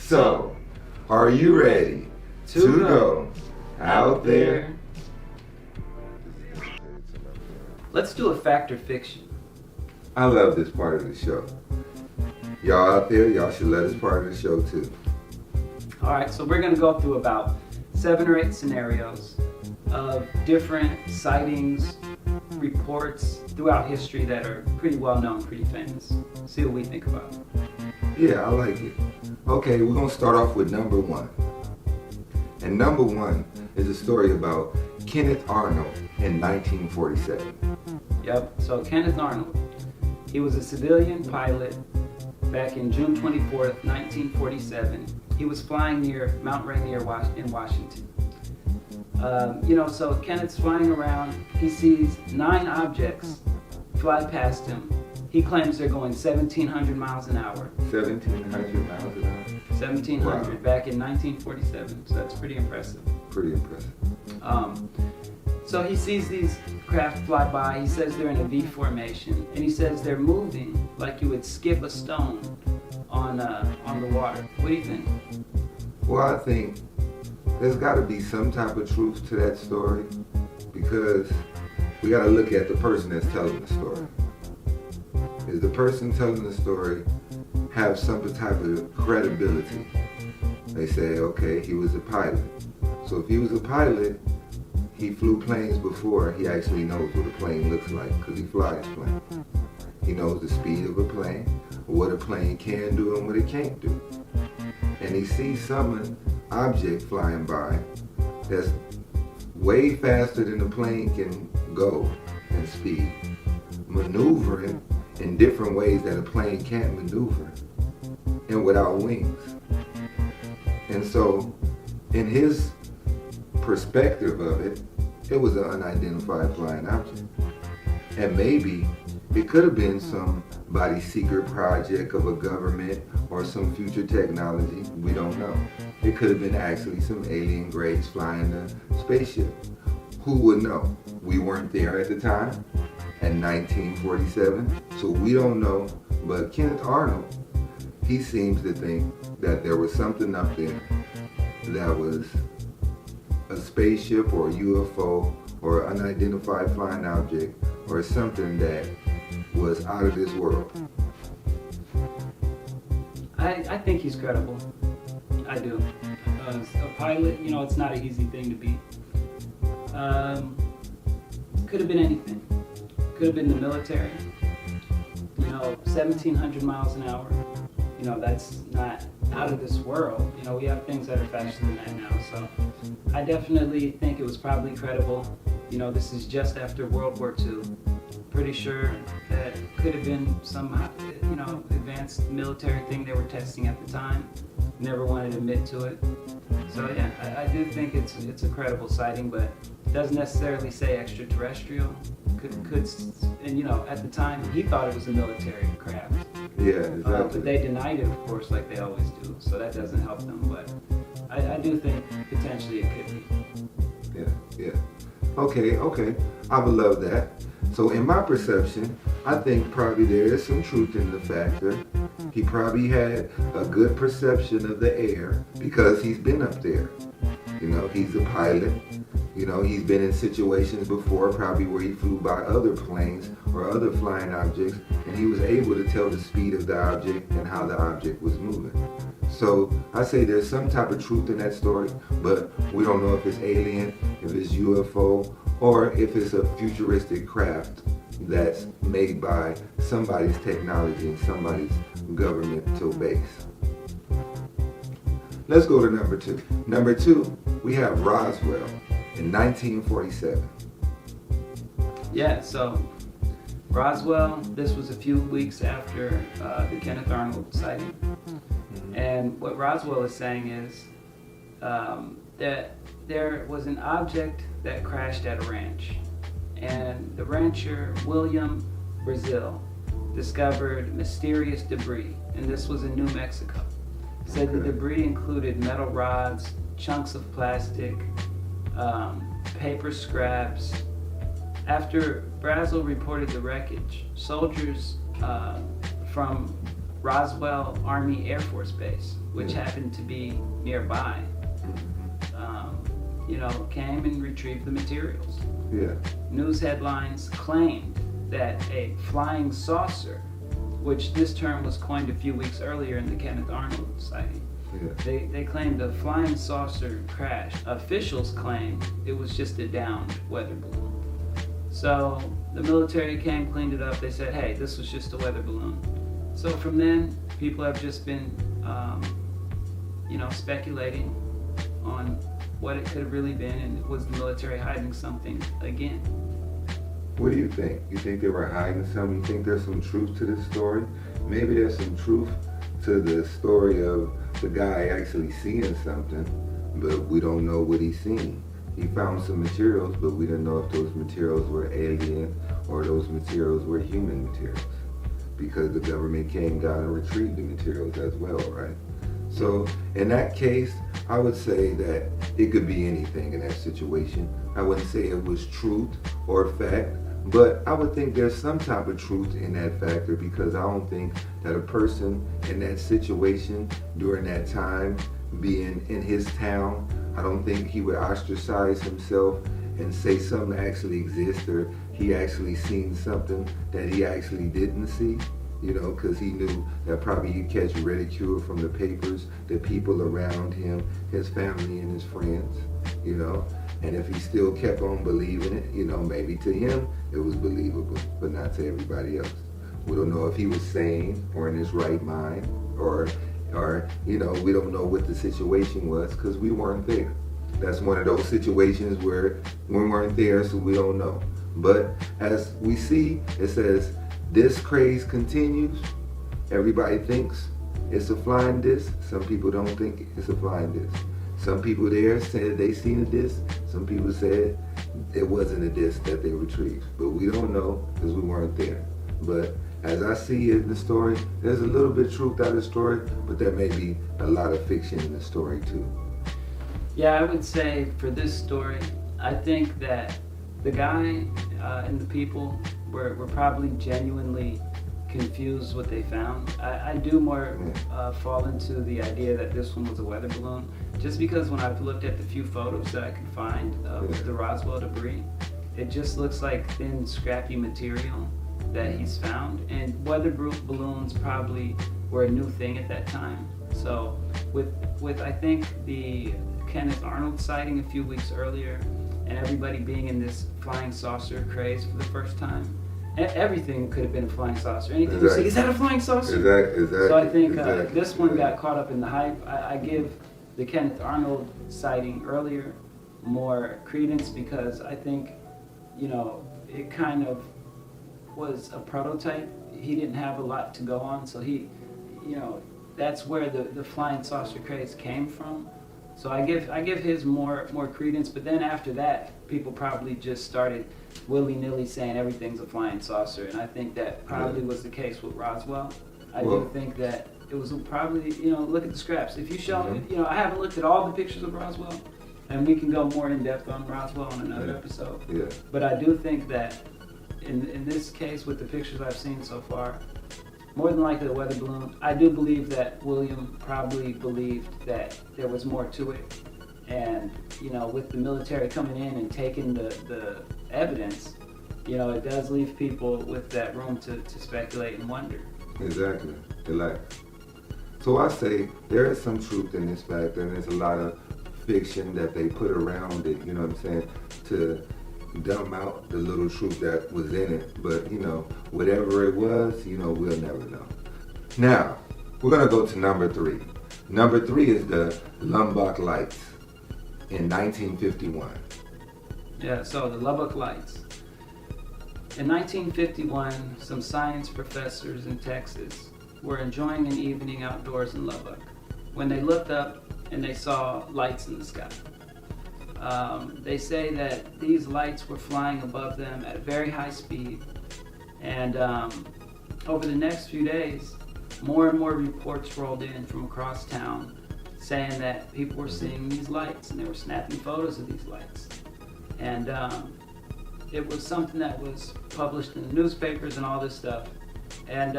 So, are you ready to go out there? Let's do a fact or fiction. I love this part of the show. Y'all out there, y'all should let us part of the show too. Alright, so we're going to go through about 7 or 8 scenarios of different sightings, reports throughout history that are pretty well known, pretty famous. See what we think about it. Yeah, I like it. Okay, we're going to start off with number 1. And number 1 is a story about Kenneth Arnold in 1947. Yep, so Kenneth Arnold, he was a civilian pilot back in June 24th, 1947. He was flying near Mount Rainier in Washington. So Kenneth's flying around. He sees 9 objects fly past him. He claims they're going 1,700 miles an hour. 1,700 miles an hour? 1,700 Wow. Back in 1947, so that's pretty impressive. Pretty impressive. So he sees these craft fly by. He says they're in a V formation, and he says they're moving like you would skip a stone on the water. What do you think? Well, I think there's got to be some type of truth to that story, because we got to look at the person that's telling the story. Is the person telling the story have some type of credibility? They say, okay, he was a pilot. So if he was a pilot, he flew planes before. He actually knows what a plane looks like because he flies planes. He knows the speed of a plane, what a plane can do and what it can't do. And he sees some object flying by that's way faster than the plane can go in speed, maneuvering in different ways that a plane can't maneuver and without wings. And so in his perspective of it, it was an unidentified flying object. And maybe it could have been somebody's secret project of a government or some future technology. We don't know. It could have been actually some alien grays flying a spaceship. Who would know? We weren't there at the time in 1947, so we don't know. But Kenneth Arnold, he seems to think that there was something up there that was a spaceship or a UFO or unidentified flying object or something that was out of this world. I think he's credible. I do. A pilot, it's not an easy thing to beat. Could have been anything. Could have been the military. 1,700 miles an hour. That's not out of this world. We have things that are faster than that now. So I definitely think it was probably credible. This is just after World War II. Pretty sure that could have been some, advanced military thing they were testing at the time. Never wanted to admit to it. So yeah, I do think it's a credible sighting, but it doesn't necessarily say extraterrestrial. Could and at the time he thought it was a military craft. Yeah, exactly. But they denied it, of course, like they always do. So that doesn't help them. But I do think potentially it could be. Yeah. Okay. I would love that. So in my perception, I think probably there is some truth in the fact that he probably had a good perception of the air because he's been up there. He's a pilot. He's been in situations before, probably where he flew by other planes or other flying objects, and he was able to tell the speed of the object and how the object was moving. So I say there's some type of truth in that story, but we don't know if it's alien, if it's UFO, or if it's a futuristic craft that's made by somebody's technology and somebody's governmental base. Let's go to number 2. Number 2, we have Roswell in 1947. Yeah, so Roswell, this was a few weeks after the Kenneth Arnold sighting. And what Roswell is saying is that there was an object that crashed at a ranch. And the rancher, William Brazil, discovered mysterious debris. And this was in New Mexico. He said the debris included metal rods, chunks of plastic, paper scraps. After Brazil reported the wreckage, soldiers from Roswell Army Air Force Base, which happened to be nearby, came and retrieved the materials. Yeah. News headlines claimed that a flying saucer, which this term was coined a few weeks earlier in the Kenneth Arnold sighting, they claimed a flying saucer crash. Officials claimed it was just a downed weather balloon. So the military came, cleaned it up. They said, hey, this was just a weather balloon. So from then, people have just been, speculating on what it could have really been, and was the military hiding something again? What do you think? You think they were hiding something? You think there's some truth to this story? Maybe there's some truth to the story of the guy actually seeing something, but we don't know what he's seen. He found some materials, but we didn't know if those materials were alien or those materials were human materials, because the government came down and retrieved the materials as well, right? So in that case, I would say that it could be anything in that situation. I wouldn't say it was truth or fact, but I would think there's some type of truth in that factor, because I don't think that a person in that situation during that time, being in his town, I don't think he would ostracize himself and say something actually exists, or he actually seen something that he actually didn't see, because he knew that probably he'd catch ridicule from the papers, the people around him, his family and his friends, and if he still kept on believing it, maybe to him it was believable, but not to everybody else. We don't know if he was sane or in his right mind, or we don't know what the situation was, because we weren't there. That's one of those situations where we weren't there, so we don't know. But as we see, it says, this craze continues. Everybody thinks it's a flying disc. Some people don't think it's a flying disc. Some people there said they seen a disc. Some people said it wasn't a disc that they retrieved. But we don't know, because we weren't there. But as I see it in the story, there's a little bit of truth out of the story, but there may be a lot of fiction in the story too. Yeah, I would say for this story, I think that the guy and the people were probably genuinely confused what they found. I do more fall into the idea that this one was a weather balloon, just because when I've looked at the few photos that I could find of the Roswell debris, it just looks like thin, scrappy material that he's found, and weather balloons probably were a new thing at that time. So with I think the Kenneth Arnold sighting a few weeks earlier, and everybody being in this flying saucer craze for the first time, everything could have been a flying saucer. Anything you say, is that a flying saucer? Exactly. So I think this one got caught up in the hype. I give the Kenneth Arnold sighting earlier more credence, because I think, it kind of was a prototype. He didn't have a lot to go on, so he, that's where the flying saucer craze came from. So I give his more credence, but then after that, people probably just started willy-nilly saying everything's a flying saucer, and I think that probably was the case with Roswell. I do think that it was probably, look at the scraps. If you show, I haven't looked at all the pictures of Roswell, and we can go more in depth on Roswell on another episode. Yeah. But I do think that in this case, with the pictures I've seen so far, more than likely a weather balloon. I do believe that William probably believed that there was more to it. And, with the military coming in and taking the evidence, it does leave people with that room to speculate and wonder. Exactly. So I say there is some truth in this factor, and there's a lot of fiction that they put around it, to dumb out the little truth that was in it. But, whatever it was, we'll never know. Now, we're going to go to number 3. Number 3 is the Lubbock Lights in 1951. Yeah, so the Lubbock Lights. In 1951, some science professors in Texas were enjoying an evening outdoors in Lubbock when they looked up and they saw lights in the sky. They say that these lights were flying above them at a very high speed, and over the next few days, more and more reports rolled in from across town saying that people were seeing these lights, and they were snapping photos of these lights. And it was something that was published in the newspapers and all this stuff. And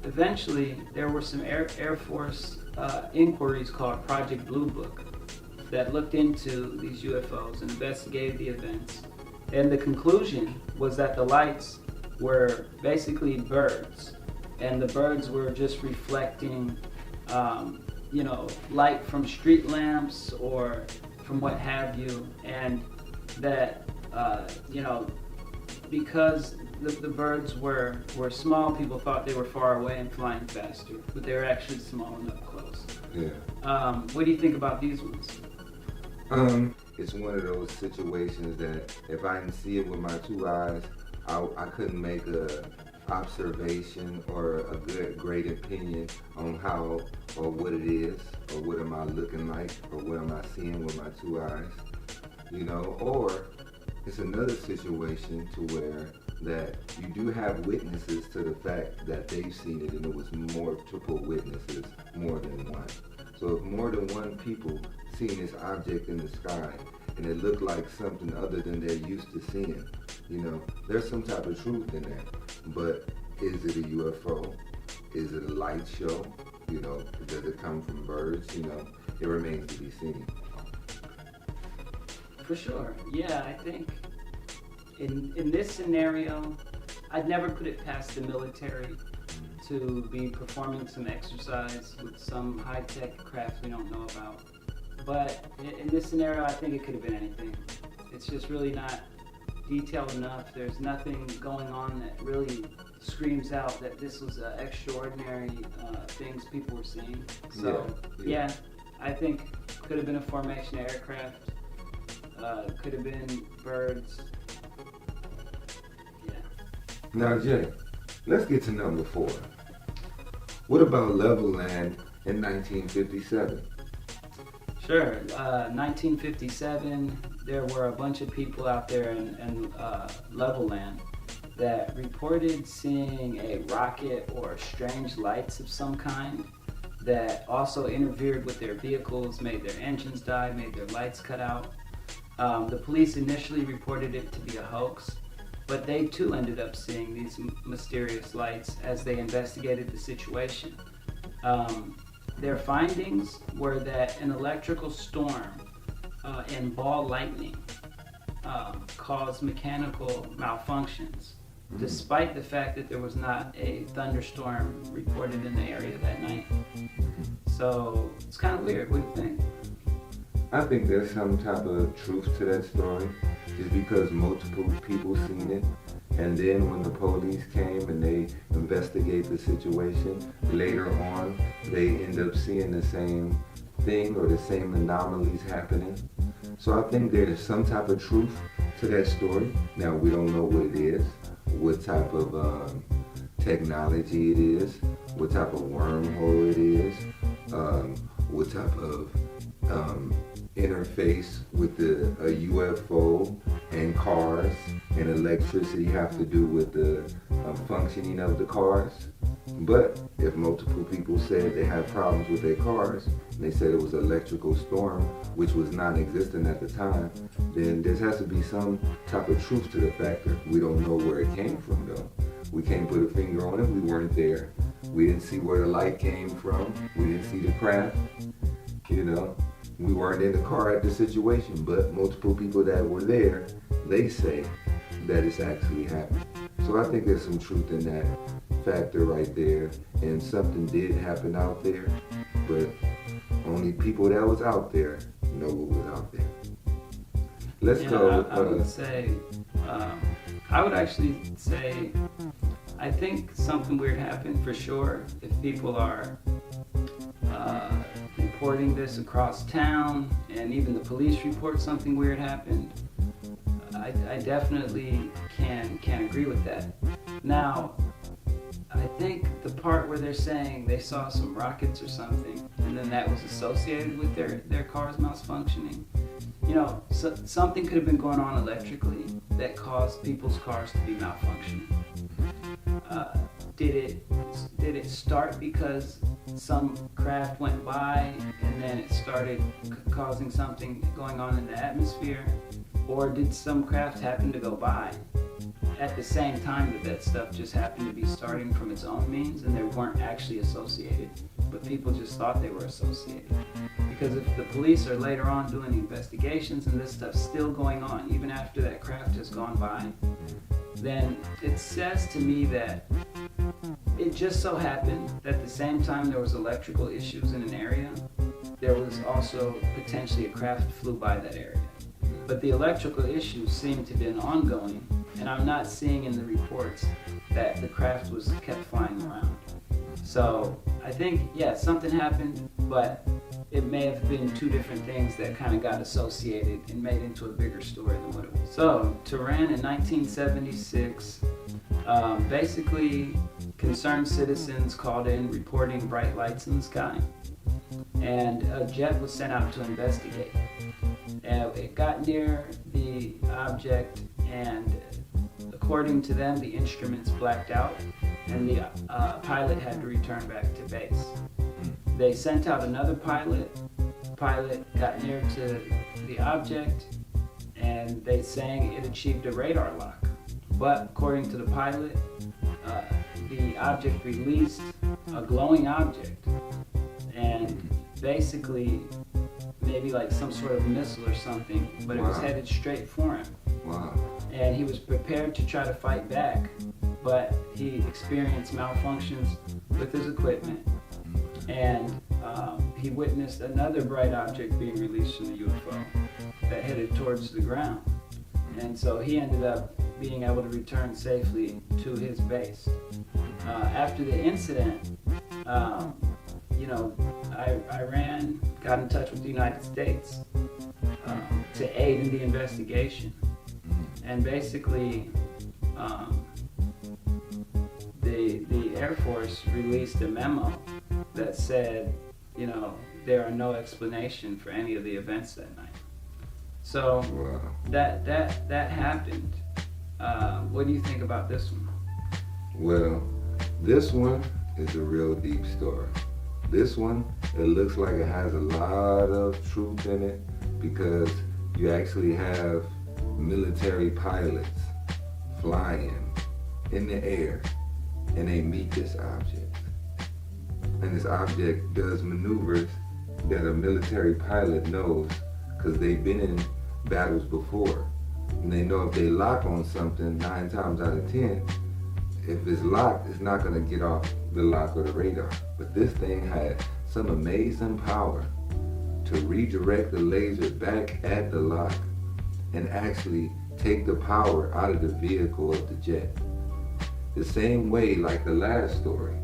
eventually there were some Air Force inquiries called Project Blue Book that looked into these UFOs and investigated the events. And the conclusion was that the lights were basically birds, and the birds were just reflecting, light from street lamps or from what have you, and that, because the birds were small, people thought they were far away and flying faster, but they were actually small and up close. Yeah. What do you think about these ones? It's one of those situations that if I didn't see it with my two eyes, I couldn't make a observation or a great opinion on how or what it is, or what am I looking like, or what am I seeing with my two eyes, or it's another situation to where that you do have witnesses to the fact that they've seen it, and it was multiple witnesses, more than one. So if more than one people seen this object in the sky and it looked like something other than they're used to seeing, there's some type of truth in that. But is it a UFO? Is it a light show? Does it come from birds? It remains to be seen. For sure. Yeah, I think in this scenario, I'd never put it past the military to be performing some exercise with some high-tech craft we don't know about. But in this scenario, I think it could have been anything. It's just really not detailed enough. There's nothing going on that really screams out that this was extraordinary things people were seeing. So, yeah, I think could have been a formation of aircraft. Could have been birds. Yeah. Now, Jay, let's get to number 4. What about Levelland in 1957? Sure. 1957, there were a bunch of people out there in Levelland that reported seeing a rocket or strange lights of some kind that also interfered with their vehicles, made their engines die, made their lights cut out. The police initially reported it to be a hoax, but they too ended up seeing these mysterious lights as they investigated the situation. Their findings were that an electrical storm and ball lightning caused mechanical malfunctions, despite the fact that there was not a thunderstorm reported in the area that night. So it's kind of weird. What do you think? I think there's some type of truth to that story, just because multiple people seen it, and then when the police came and they investigate the situation, later on they end up seeing the same thing or the same anomalies happening. So I think there's some type of truth to that story. Now we don't know what it is, what type of technology it is, what type of wormhole it is, what type of interface with a UFO and cars and electricity have to do with the functioning of the cars. But if multiple people said they had problems with their cars, and they said it was an electrical storm, which was non-existent at the time, then there has to be some type of truth to the factor. We don't know where it came from, though. We can't put a finger on it. We weren't there. We didn't see where the light came from. We didn't see the craft. We weren't in the car at the situation, but multiple people that were there, they say that it's actually happened. So I think there's some truth in that factor right there, and something did happen out there, but only people that was out there know what was out there. Let's go. I would actually say, I think something weird happened for sure. If people are reporting this across town, and even the police report something weird happened, I definitely can agree with that. Now, I think the part where they're saying they saw some rockets or something, and then that was associated with their cars malfunctioning, so something could have been going on electrically that caused people's cars to be malfunctioning. Did it start because some craft went by and then it started causing something going on in the atmosphere? Or did some craft happen to go by at the same time that stuff just happened to be starting from its own means and they weren't actually associated, but people just thought they were associated. Because if the police are later on doing the investigations and this stuff's still going on, even after that craft has gone by, then it says to me that it just so happened that at the same time there was electrical issues in an area, there was also potentially a craft flew by that area. But the electrical issues seem to have been ongoing, and I'm not seeing in the reports that the craft was kept flying around. So I think, yeah, something happened, but it may have been two different things that kind of got associated and made into a bigger story than what it was. So Tehran in 1976, basically concerned citizens called in reporting bright lights in the sky, and a jet was sent out to investigate. And it got near the object, and according to them, the instruments blacked out, and the pilot had to return back to base. They sent out another pilot. The pilot got near to the object, and they saying it achieved a radar lock. But according to the pilot, the object released a glowing object, and basically maybe like some sort of missile or something, but it was headed straight for him. Wow. And he was prepared to try to fight back, but he experienced malfunctions with his equipment, and he witnessed another bright object being released from the UFO that headed towards the ground. And so he ended up being able to return safely to his base. After the incident, Iran got in touch with the United States to aid in the investigation. And basically, the Air Force released a memo that said, there are no explanation for any of the events that night. So that happened. What do you think about this one? Well, this one is a real deep story. This one, it looks like it has a lot of truth in it, because you actually have military pilots flying in the air, and they meet this object. And this object does maneuvers that a military pilot knows, because they've been in battles before. And they know if they lock on something 9 times out of 10, if it's locked, it's not going to get off the lock or the radar. But this thing had some amazing power to redirect the laser back at the lock and actually take the power out of the vehicle of the jet. The same way like the last story,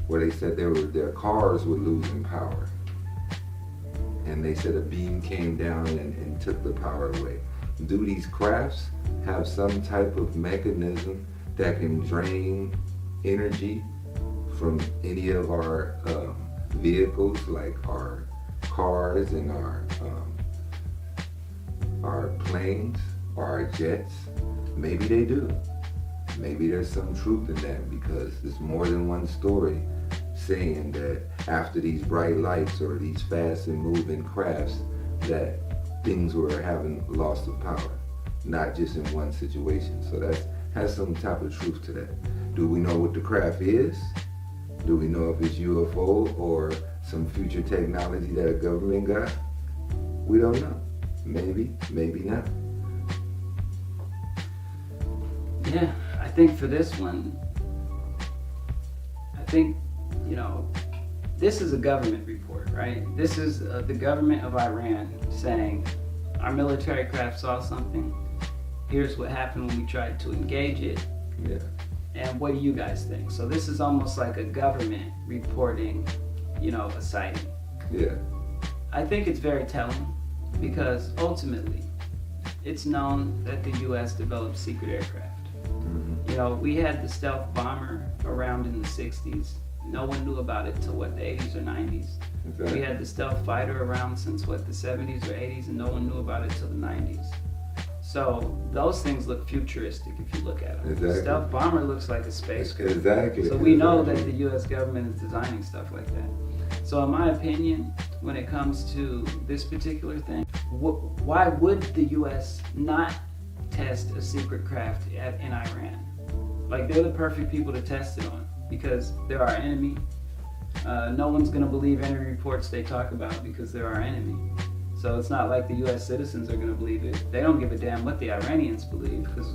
where they said their cars were losing power. And they said a beam came down and took the power away. Do these crafts have some type of mechanism that can drain energy from any of our vehicles, like our cars and our planes or our jets? Maybe they do. Maybe there's some truth in that, because there's more than one story saying that after these bright lights or these fast and moving crafts, that things were having loss of power, not just in one situation. So that has some type of truth to that. Do we know what the craft is? Do we know if it's UFO or some future technology that a government got? We don't know. Maybe, maybe not. Yeah, I think for this one, this is a government report, right? This is the government of Iran saying, our military craft saw something. Here's what happened when we tried to engage it. Yeah. And what do you guys think? So this is almost like a government reporting, a sighting. Yeah. I think it's very telling, because ultimately, it's known that the U.S. developed secret aircraft. Mm-hmm. We had the stealth bomber around in the 60s. No one knew about it till the 80s or 90s. Exactly. We had the stealth fighter around since the 70s or 80s, and no one knew about it till the 90s. So those things look futuristic if you look at them. Exactly. The stealth bomber looks like a spacecraft. Exactly. So we know that the U.S. government is designing stuff like that. So in my opinion, when it comes to this particular thing, why would the U.S. not test a secret craft in Iran. Like, they're the perfect people to test it on because they're our enemy. No one's going to believe any reports they talk about because they're our enemy. So it's not like the U.S. citizens are going to believe it. They don't give a damn what the Iranians believe because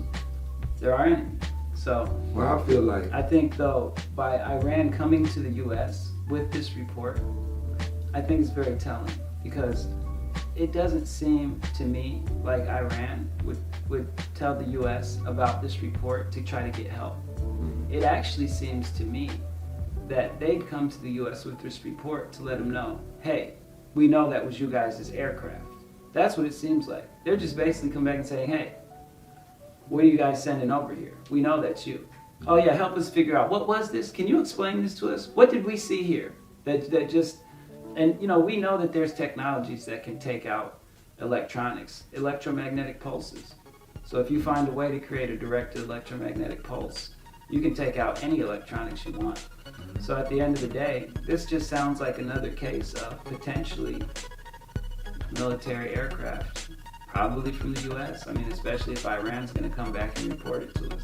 they're our enemy. So, well, I feel like, I think, though, by Iran coming to the U.S. with this report, I think it's very telling because it doesn't seem to me like Iran would tell the U.S. about this report to try to get help. It actually seems to me that they'd come to the U.S. with this report to let them know, hey, we know that was you guys' aircraft. That's what it seems like. They're just basically come back and saying, hey, what are you guys sending over here? We know that's you. Oh yeah, help us figure out, what was this? Can you explain this to us? What did we see here? That just, and you know, we know that there's technologies that can take out electronics, electromagnetic pulses. So if you find a way to create a direct electromagnetic pulse, you can take out any electronics you want. So at the end of the day, this just sounds like another case of potentially military aircraft, probably from the U.S. I mean, especially if Iran's going to come back and report it to us.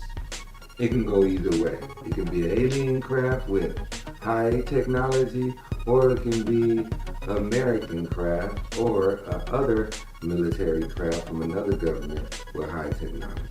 it can go either way. It can be an alien craft with high technology, or it can be American craft or other military craft from another government with high technology.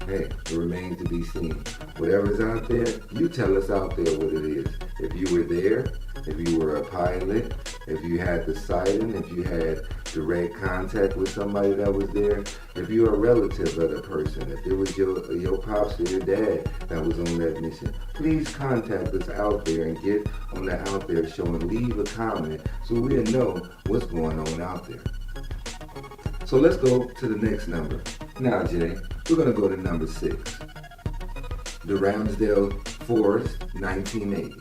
Hey, it remains to be seen. Whatever's out there, you tell us out there what it is. If you were there, if you were a pilot, if you had the sighting, if you had direct contact with somebody that was there, if you're a relative of the person, if it was your pops or your dad that was on that mission, please contact us out there and get on the out there show and leave a comment so we'll know what's going on out there. So let's go to the next number. Now, Jay, we're going to go to number 6. The Rendlesham Forest, 1980.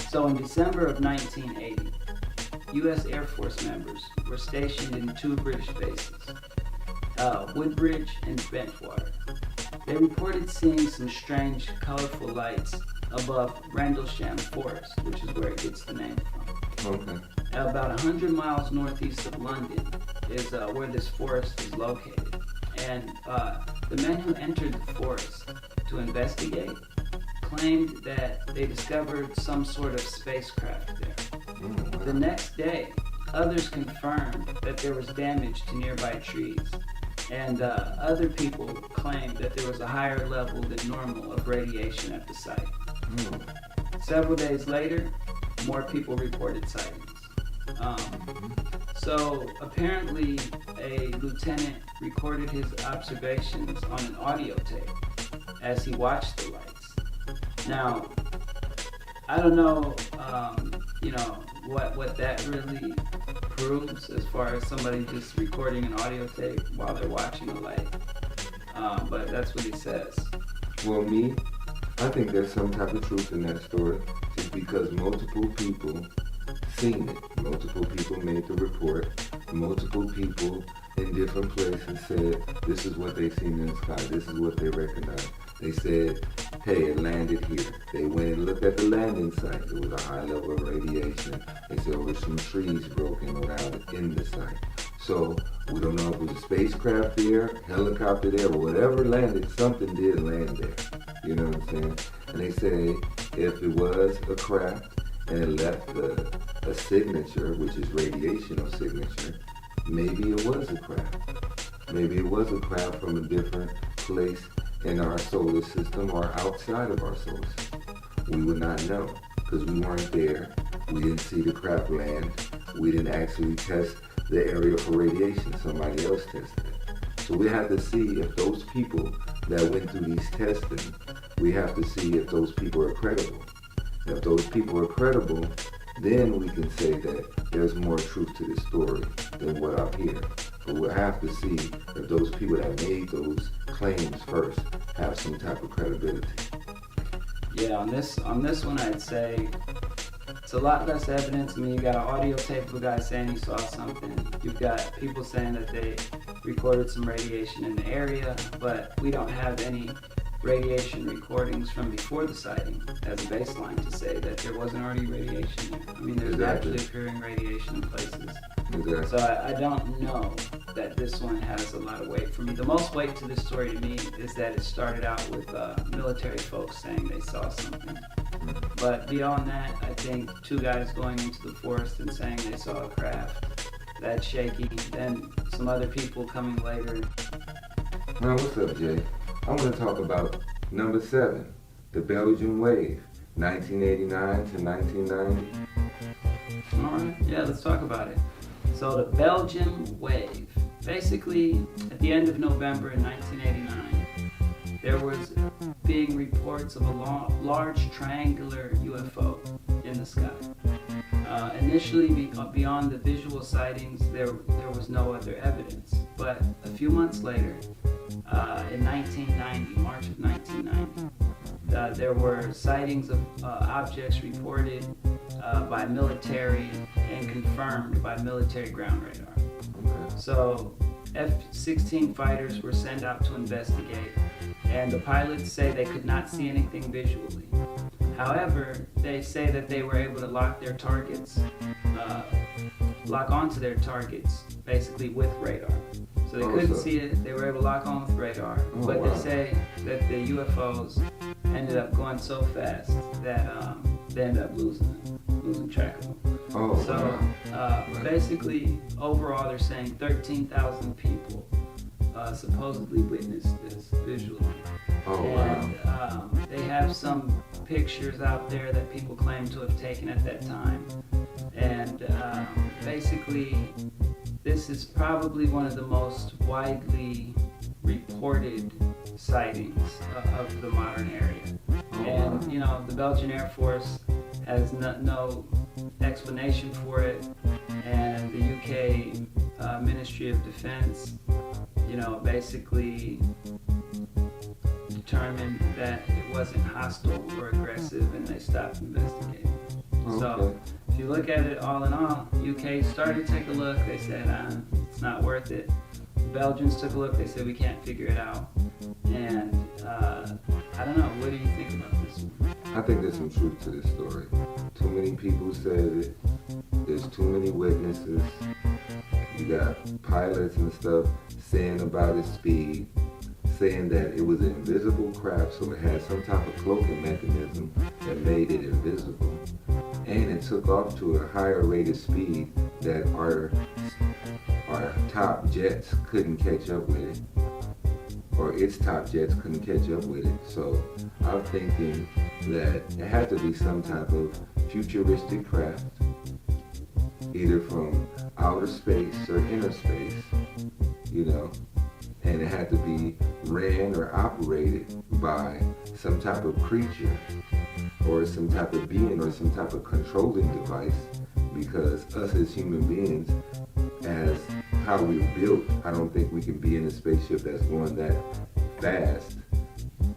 So in December of 1980, U.S. Air Force members were stationed in 2 British bases, Woodbridge and Bentwater. They reported seeing some strange, colorful lights above Rendlesham Forest, which is where it gets the name from. Okay. About 100 miles northeast of London is where this forest is located. And the men who entered the forest to investigate claimed that they discovered some sort of spacecraft there. The next day, others confirmed that there was damage to nearby trees, and other people claimed that there was a higher level than normal of radiation at the site. Several days later, more people reported sightings. So apparently a lieutenant recorded his observations on an audio tape as he watched the lights. Now, I don't know, what that really proves as far as somebody just recording an audio tape while they're watching a light. But that's what he says. Well, I think there's some type of truth in that story, just because multiple people seen it. Multiple people made the report. Multiple people in different places said this is what they seen in the sky. This is what they recognized. They said, hey, it landed here. They went and looked at the landing site. It was a high level of radiation. They said there were some trees broken around in the site. So we don't know if it was a spacecraft there, helicopter there, or whatever landed, something did land there. You know what I'm saying? And they say if it was a craft and it left a signature, which is radiational signature, maybe it was a craft. Maybe it was a craft from a different place in our solar system or outside of our solar system. We would not know because we weren't there. We didn't see the craft land. We didn't actually test the area for radiation. Somebody else tested it. So we have to see if those people that went through these testing, we have to see if those people are credible. If those people are credible, then we can say that there's more truth to this story than what I'm hearing. But we'll have to see if those people that made those claims first have some type of credibility. Yeah, on this one, I'd say it's a lot less evidence. I mean, you got an audio tape of a guy saying he saw something. You've got people saying that they recorded some radiation in the area, but we don't have any radiation recordings from before the sighting as a baseline to say that there wasn't already radiation there. I mean, there's Exactly. naturally occurring radiation in places. Exactly. So I don't know that this one has a lot of weight for me. The most weight to this story to me is that it started out with military folks saying they saw something. But beyond that, I think two guys going into the forest and saying they saw a craft, that's shaky. Then some other people coming later. Now, what's up, Jay? I want to talk about number 7, the Belgian Wave, 1989 to 1990. All right, yeah, let's talk about it. So the Belgium Wave. Basically, at the end of November in 1989, there was being reports of a large triangular UFO in the sky. Initially, beyond the visual sightings, there was no other evidence. But a few months later, in 1990, March of 1990, there were sightings of objects reported by military and confirmed by military ground radar. Okay. So F-16 fighters were sent out to investigate, and the pilots say they could not see anything visually. However, they say that they were able to lock onto their targets, basically with radar. So they couldn't see it, they were able to lock on with radar, but wow. They say that the UFOs ended up going so fast that they ended up losing track of them. Basically, overall, they're saying 13,000 people supposedly witnessed this visually. They have some pictures out there that people claim to have taken at that time. And basically, this is probably one of the most widely reported sightings of the modern area. And, the Belgian Air Force has no explanation for it, and the UK Ministry of Defense, basically determined that it wasn't hostile or aggressive, and they stopped investigating. So, if you look at it all in all, UK started to take a look. They said it's not worth it. The Belgians took a look. They said we can't figure it out. And I don't know. What do you think about this one? I think there's some truth to this story. Too many people said it. There's too many witnesses. You got pilots and stuff saying about its speed, saying that it was an invisible craft, so it had some type of cloaking mechanism that made it invisible. And it took off to a higher rate of speed that our top jets couldn't catch up with it, or its top jets couldn't catch up with it. So I'm thinking that it had to be some type of futuristic craft, either from outer space or inner space, and it had to be ran or operated by some type of creature or some type of being or some type of controlling device, because us as human beings, as how we're built, I don't think we can be in a spaceship that's going that fast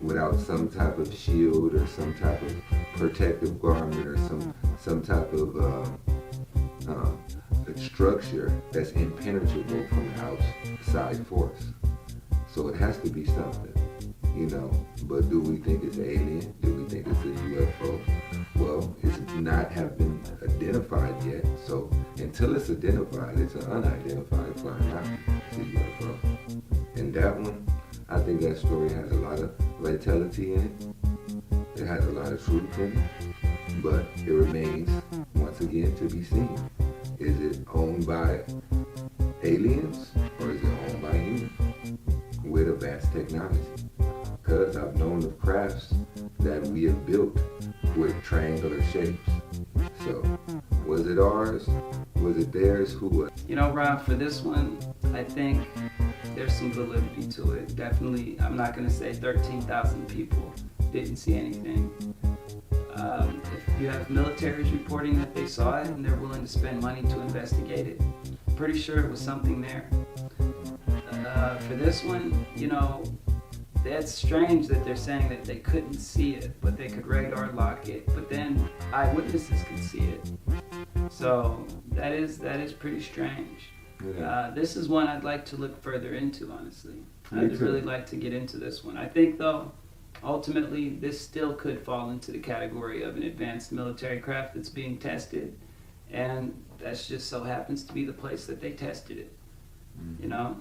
without some type of shield or some type of protective garment or some type of structure that's impenetrable from the outside force. So it has to be something, but do we think it's alien? Do we think it's a UFO? Well, it's not have been identified yet, so until it's identified, it's an unidentified flying object. It's a UFO. And that one, I think that story has a lot of vitality in it. It has a lot of truth in it, but it remains, once again, to be seen. Is it owned by aliens, or is it owned by humans with advanced technology? Because I've known of crafts that we have built with triangular shapes. So, was it ours? Was it theirs? Who was? Rob, for this one, I think there's some validity to it. Definitely, I'm not going to say 13,000 people didn't see anything. If you have militaries reporting that they saw it and they're willing to spend money to investigate it, I'm pretty sure it was something there. For this one, that's strange that they're saying that they couldn't see it, but they could radar lock it, but then eyewitnesses could see it. So that is pretty strange. Yeah. This is one I'd like to look further into, honestly. I'd really like to get into this one. I think, though, ultimately, this still could fall into the category of an advanced military craft that's being tested, and that's just so happens to be the place that they tested it. You know,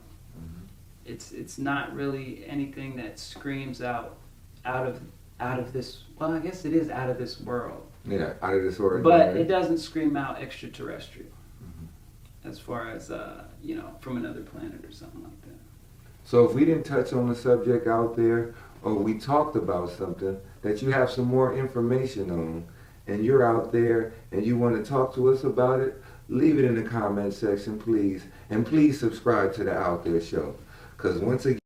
it's not really anything that screams out of this. Well, I guess it is out of this world. Yeah, out of this world. But it doesn't scream out extraterrestrial. As far as you know, from another planet or something like that. So if we didn't touch on the subject out there, or we talked about something that you have some more information on, and you're out there and you want to talk to us about it, leave it in the comment section, please. And please subscribe to the Out There Show. Because once again,